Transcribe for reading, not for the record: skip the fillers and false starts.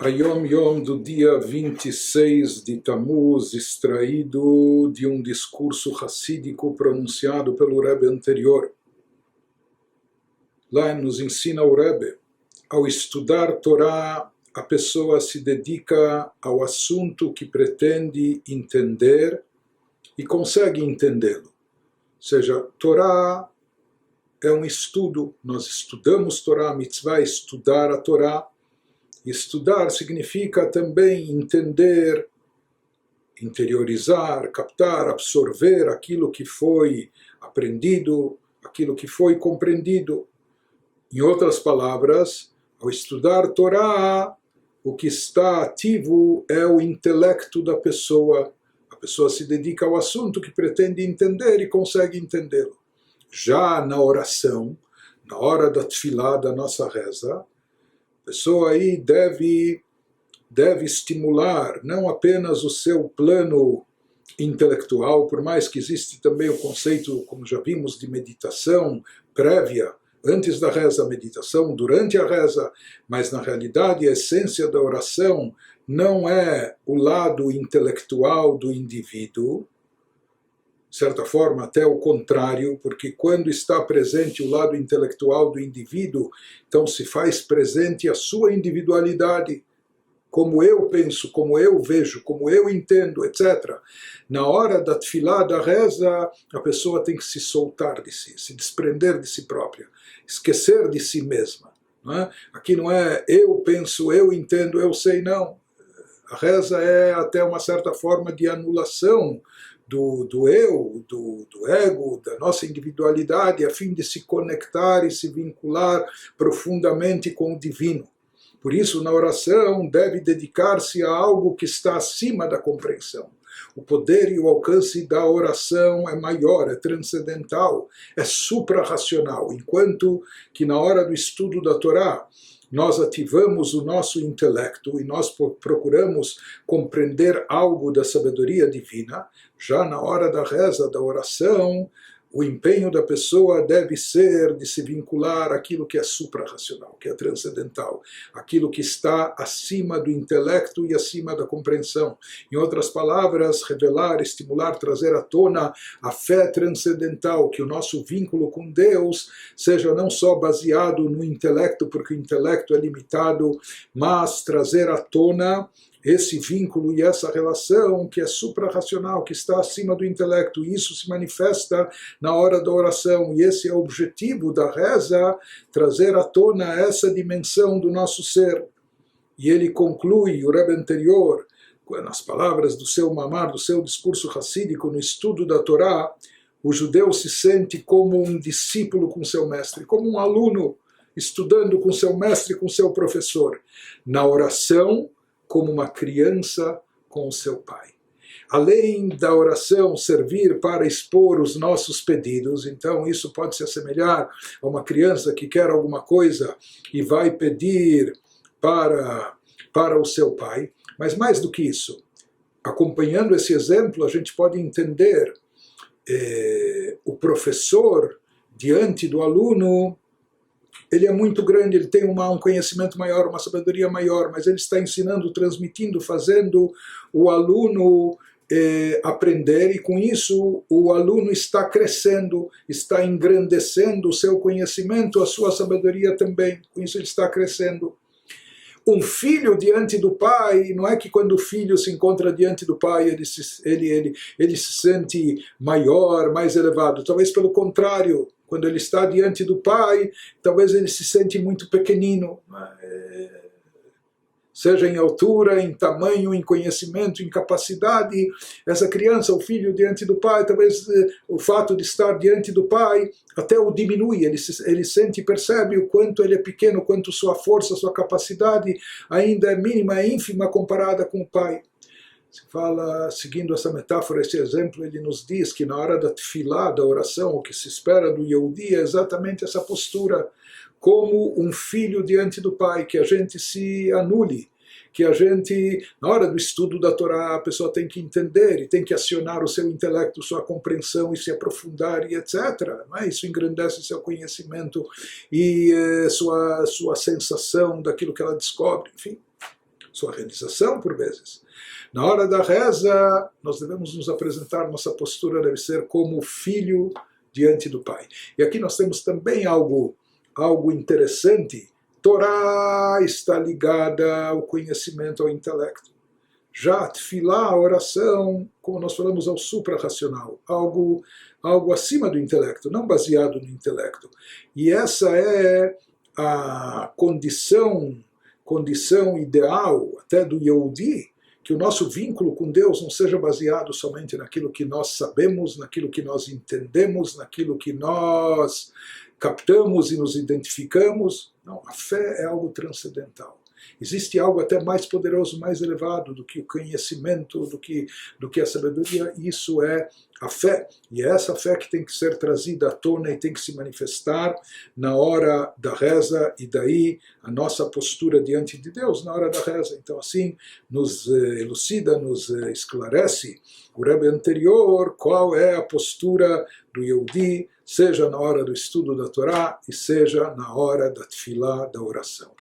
a Yom Yom do dia 26 de Tammuz, extraído de um discurso hassídico pronunciado pelo Rebbe anterior. Lá nos ensina o Rebbe, ao estudar Torá, a pessoa se dedica ao assunto que pretende entender e consegue entendê-lo. Ou seja, Torá é um estudo, nós estudamos Torá, a mitzvah é estudar a Torá. Estudar significa também entender, interiorizar, captar, absorver aquilo que foi aprendido, aquilo que foi compreendido. Em outras palavras, ao estudar Torá, o que está ativo é o intelecto da pessoa. A pessoa se dedica ao assunto que pretende entender e consegue entendê-lo. Já na oração, na hora da tefilá, da nossa reza, a pessoa aí deve estimular não apenas o seu plano intelectual, por mais que existe também o conceito, como já vimos, de meditação prévia, antes da reza, meditação durante a reza, mas na realidade a essência da oração não é o lado intelectual do indivíduo, de certa forma até o contrário, porque quando está presente o lado intelectual do indivíduo, então se faz presente a sua individualidade, como eu penso, como eu vejo, como eu entendo, etc. Na hora da tefilá, da reza, a pessoa tem que se soltar de si, se desprender de si própria, esquecer de si mesma. Não é? Aqui não é eu penso, eu entendo, eu sei, não. A reza é até uma certa forma de anulação do eu, do ego, da nossa individualidade, a fim de se conectar e se vincular profundamente com o divino. Por isso, na oração, deve dedicar-se a algo que está acima da compreensão. O poder e o alcance da oração é maior, é transcendental, é suprarracional, enquanto que na hora do estudo da Torá, nós ativamos o nosso intelecto e nós procuramos compreender algo da sabedoria divina. Já na hora da reza, da oração, o empenho da pessoa deve ser de se vincular àquilo que é suprarracional, que é transcendental, aquilo que está acima do intelecto e acima da compreensão. Em outras palavras, revelar, estimular, trazer à tona a fé transcendental, que o nosso vínculo com Deus seja não só baseado no intelecto, porque o intelecto é limitado, mas trazer à tona esse vínculo e essa relação que é suprarracional, que está acima do intelecto. Isso se manifesta na hora da oração, e esse é o objetivo da reza, trazer à tona essa dimensão do nosso ser. E ele conclui, o Rebbe anterior, nas palavras do seu mamar, do seu discurso hassídico, no estudo da Torá, o judeu se sente como um discípulo com seu mestre, como um aluno estudando com seu mestre, com seu professor. Na oração, como uma criança com o seu pai. Além da oração servir para expor os nossos pedidos, então isso pode se assemelhar a uma criança que quer alguma coisa e vai pedir para o seu pai, mas mais do que isso, acompanhando esse exemplo, a gente pode entender o professor diante do aluno. Ele é muito grande, ele tem um conhecimento maior, uma sabedoria maior, mas ele está ensinando, transmitindo, fazendo o aluno aprender, e com isso o aluno está crescendo, está engrandecendo o seu conhecimento, a sua sabedoria também, com isso ele está crescendo. Um filho diante do pai, não é que quando o filho se encontra diante do pai ele se sente maior, mais elevado, talvez pelo contrário. Quando ele está diante do pai, talvez ele se sente muito pequenino, seja em altura, em tamanho, em conhecimento, em capacidade. Essa criança, o filho diante do pai, talvez o fato de estar diante do pai até o diminui, ele sente e percebe o quanto ele é pequeno, quanto sua força, sua capacidade ainda é mínima, é ínfima comparada com o pai. Se fala, seguindo essa metáfora, esse exemplo, ele nos diz que na hora da tefilá, da oração, o que se espera do Yehudi é exatamente essa postura, como um filho diante do pai, que a gente se anule, que a gente, na hora do estudo da Torá, a pessoa tem que entender e tem que acionar o seu intelecto, sua compreensão e se aprofundar e etc. Isso engrandece seu conhecimento e sua sensação daquilo que ela descobre, enfim. sua realização por vezes. Na hora da reza, nós devemos nos apresentar, nossa postura deve ser como filho diante do Pai. E aqui nós temos também algo interessante. Torá está ligada ao conhecimento, ao intelecto. Já tefilá, a oração, como nós falamos, ao supra-racional, algo acima do intelecto, não baseado no intelecto. E essa é a condição ideal até do Yehudi, que o nosso vínculo com Deus não seja baseado somente naquilo que nós sabemos, naquilo que nós entendemos, naquilo que nós captamos e nos identificamos. Não, a fé é algo transcendental. Existe algo até mais poderoso, mais elevado do que o conhecimento, do que a sabedoria. Isso é a fé. E é essa fé que tem que ser trazida à tona e tem que se manifestar na hora da reza, e daí a nossa postura diante de Deus na hora da reza. Então assim nos elucida, nos esclarece o Rebbe anterior qual é a postura do Yehudi, seja na hora do estudo da Torá e seja na hora da tefilá, da oração.